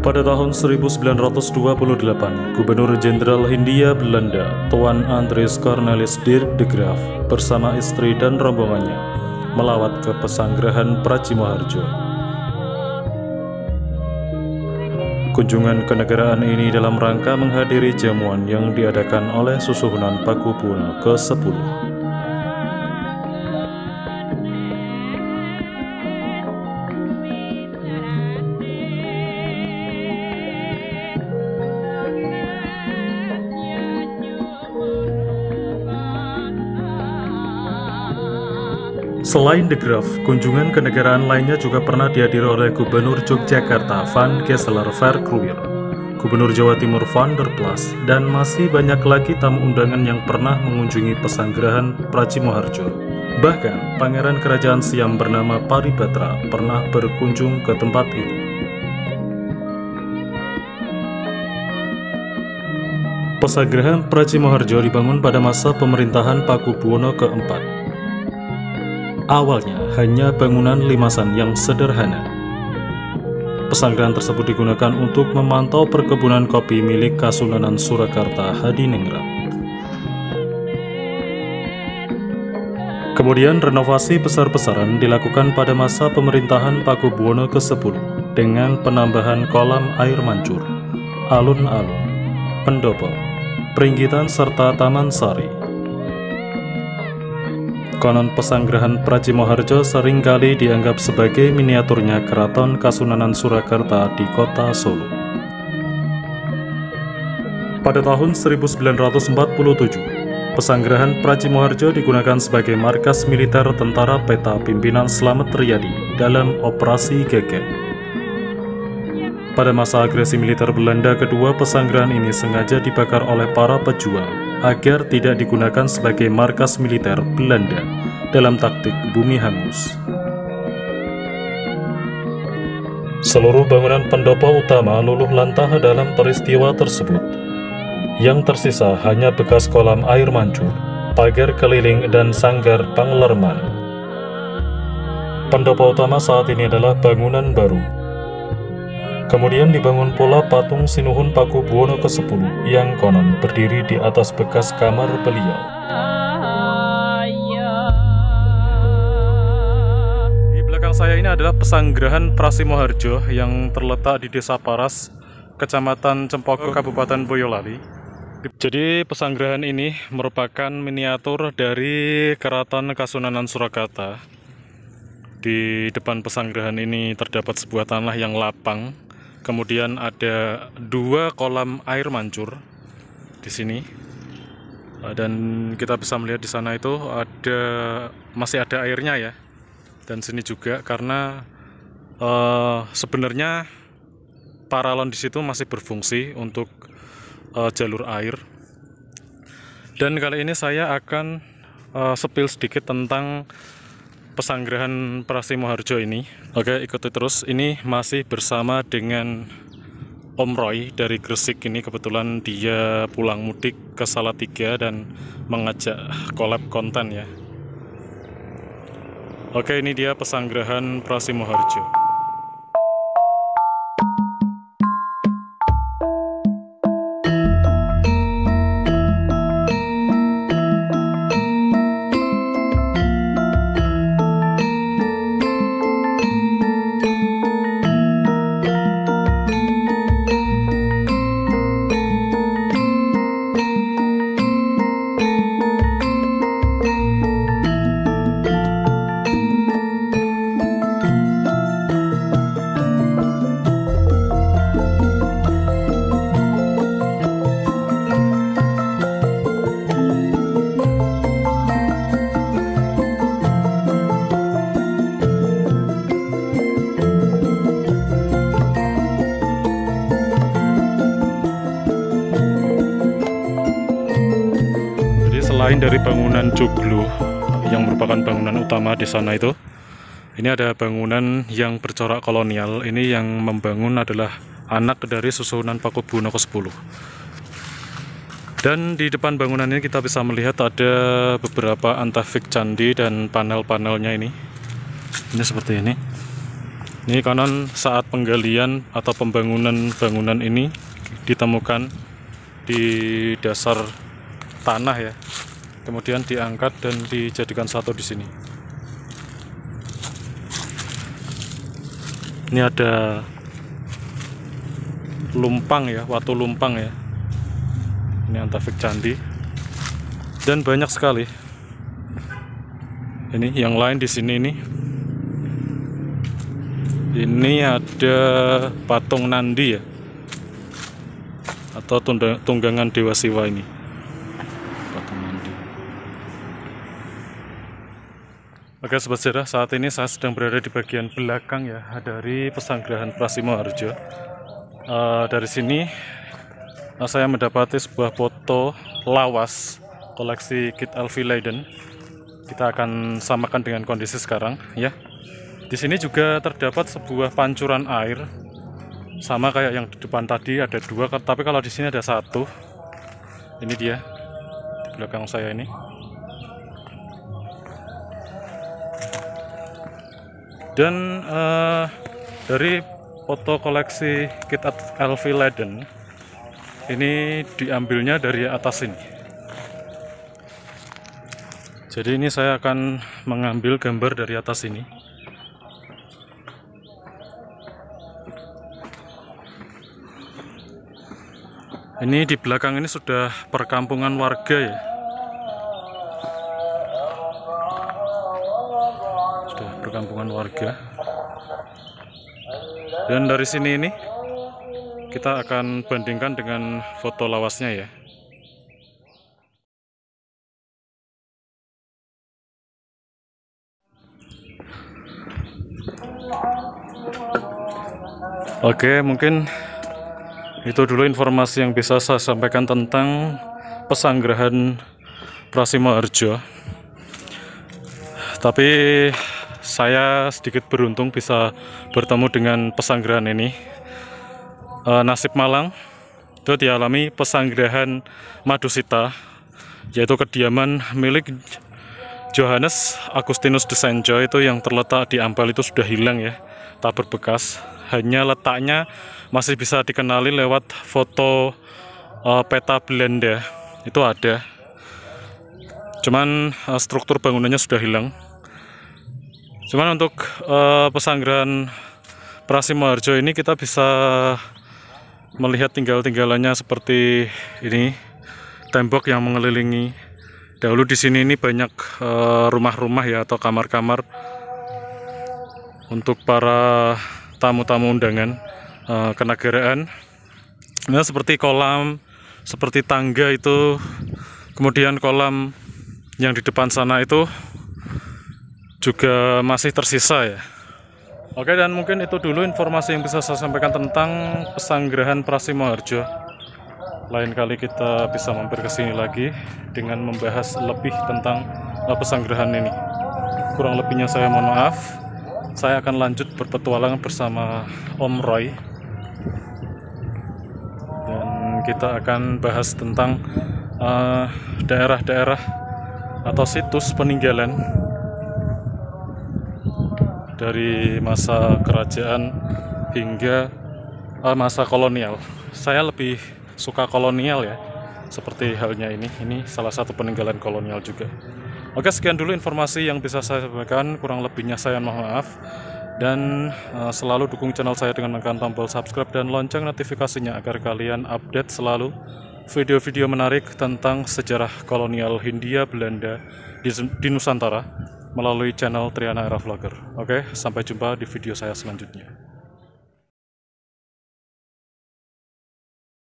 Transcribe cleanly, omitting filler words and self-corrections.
Pada tahun 1928, Gubernur Jenderal Hindia Belanda, Tuan Andries Cornelis Dirk de Graaf, bersama istri dan rombongannya melawat ke Pesanggerahan Pracimoharjo. Kunjungan kenegaraan ini dalam rangka menghadiri jamuan yang diadakan oleh Susuhunan Pakubuwono ke-10. Selain de Graaf, kunjungan kenegaraan lainnya juga pernah dihadiri oleh Gubernur Yogyakarta Van Kessler Verkruwer, Gubernur Jawa Timur Van der Plas, dan masih banyak lagi tamu undangan yang pernah mengunjungi Pesanggerahan Pracimoharjo. Bahkan, Pangeran Kerajaan Siam bernama Paribatra pernah berkunjung ke tempat itu. Pesanggerahan Pracimoharjo dibangun pada masa pemerintahan Pakubuwono ke-4. Awalnya hanya bangunan limasan yang sederhana. Pesanggerahan tersebut digunakan untuk memantau perkebunan kopi milik Kasunanan Surakarta Hadiningrat. Kemudian renovasi besar-besaran dilakukan pada masa pemerintahan Pakubuwono ke-10 dengan penambahan kolam air mancur, alun-alun, pendopo, peringgitan serta taman sari. Konon Pesanggerahan Pracimoharjo seringkali dianggap sebagai miniaturnya Keraton Kasunanan Surakarta di kota Solo. Pada tahun 1947, Pesanggerahan Pracimoharjo digunakan sebagai markas militer tentara peta pimpinan Slamet Riyadi dalam Operasi Gege. Pada masa agresi militer Belanda kedua, pesanggerahan ini sengaja dibakar oleh para pejuang agar tidak digunakan sebagai markas militer Belanda dalam taktik bumi hangus. Seluruh bangunan pendopo utama luluh lantah dalam peristiwa tersebut. Yang tersisa hanya bekas kolam air mancur, pagar keliling, dan sanggar panglerman. Pendopo utama saat ini adalah bangunan baru. Kemudian dibangun pula patung Sinuhun Pakubuwono ke-10 yang konon berdiri di atas bekas kamar beliau. Di belakang saya ini adalah Pesanggerahan Pracimoharjo yang terletak di Desa Paras, Kecamatan Cempaka, Kabupaten Boyolali. Jadi pesanggerahan ini merupakan miniatur dari Keraton Kasunanan Surakarta. Di depan pesanggerahan ini terdapat sebuah tanah yang lapang. Kemudian ada 2 kolam air mancur di sini, dan kita bisa melihat di sana itu masih ada airnya ya, dan sini juga karena sebenarnya paralon di situ masih berfungsi untuk jalur air. Dan kali ini saya akan spill sedikit tentang Pesanggerahan Pracimoharjo ini. Oke, ikuti terus. Ini masih bersama dengan Om Roy dari Gresik. Ini kebetulan dia pulang mudik ke Salatiga dan mengajak collab konten ya. Oke, ini dia Pesanggerahan Pracimoharjo. Selain dari bangunan joglo yang merupakan bangunan utama di sana itu, ini ada bangunan yang bercorak kolonial. Ini yang membangun adalah anak dari Susuhunan Pakubuwono ke-10. Dan di depan bangunan ini kita bisa melihat ada beberapa antafik candi dan panel-panelnya ini. Ini seperti ini. Ini konon saat penggalian atau pembangunan bangunan ini ditemukan di dasar tanah ya, kemudian diangkat dan dijadikan satu di sini. Ini ada lumpang ya, watu lumpang ya. Ini Antafik Candi dan banyak sekali. Ini yang lain di sini nih. Ini ada patung Nandi ya, atau tunggangan Dewa Siwa ini. Patung Nandi. Oke sobat sejarah, saat ini saya sedang berada di bagian belakang ya dari Pesanggerahan Prasimoharjo. Dari sini saya mendapati sebuah foto lawas koleksi Kit Elvi Leiden. Kita akan samakan dengan kondisi sekarang ya. Di sini juga terdapat sebuah pancuran air, sama kayak yang di depan tadi ada dua, tapi kalau di sini ada satu. Ini dia di belakang saya ini. Dan dari foto koleksi Kit Elvi Leiden ini diambilnya dari atas ini. Jadi ini saya akan mengambil gambar dari atas ini. Ini di belakang ini sudah perkampungan warga ya. Sudah perkampungan warga. Dan dari sini ini kita akan bandingkan dengan foto lawasnya ya. Oke, mungkin itu dulu informasi yang bisa saya sampaikan tentang Pesanggerahan Prasimoharjo. Tapi saya sedikit beruntung bisa bertemu dengan pesanggerahan ini. Nasib malang itu dialami Pesanggerahan Madusita, yaitu kediaman milik Johannes Agustinus de Senjo itu yang terletak di Ampel itu sudah hilang ya, tak berbekas. Hanya letaknya masih bisa dikenali lewat foto peta Belanda, itu ada. Cuman struktur bangunannya sudah hilang. Cuman untuk Pesanggerahan Prasimoharjo ini kita bisa melihat tinggal-tinggalannya seperti ini, tembok yang mengelilingi. Dahulu di sini ini banyak rumah-rumah ya atau kamar-kamar untuk para tamu-tamu undangan kenegaraan. Nah, seperti kolam, seperti tangga itu, kemudian kolam yang di depan sana itu juga masih tersisa ya. Oke, dan mungkin itu dulu informasi yang bisa saya sampaikan tentang Pesanggerahan Prasimoharjo. Lain kali kita bisa mampir ke sini lagi dengan membahas lebih tentang pesanggerahan ini. Kurang lebihnya saya mohon maaf. Saya akan lanjut berpetualang bersama Om Roy. Dan kita akan bahas tentang daerah-daerah atau situs peninggalan dari masa kerajaan hingga masa kolonial. Saya lebih suka kolonial ya, seperti halnya ini salah satu peninggalan kolonial juga. Oke, sekian dulu informasi yang bisa saya sampaikan, kurang lebihnya saya mohon maaf. Dan selalu dukung channel saya dengan menekan tombol subscribe dan lonceng notifikasinya agar kalian update selalu video-video menarik tentang sejarah kolonial Hindia Belanda di Nusantara melalui channel Triana Era Vlogger. Oke, sampai jumpa di video saya selanjutnya.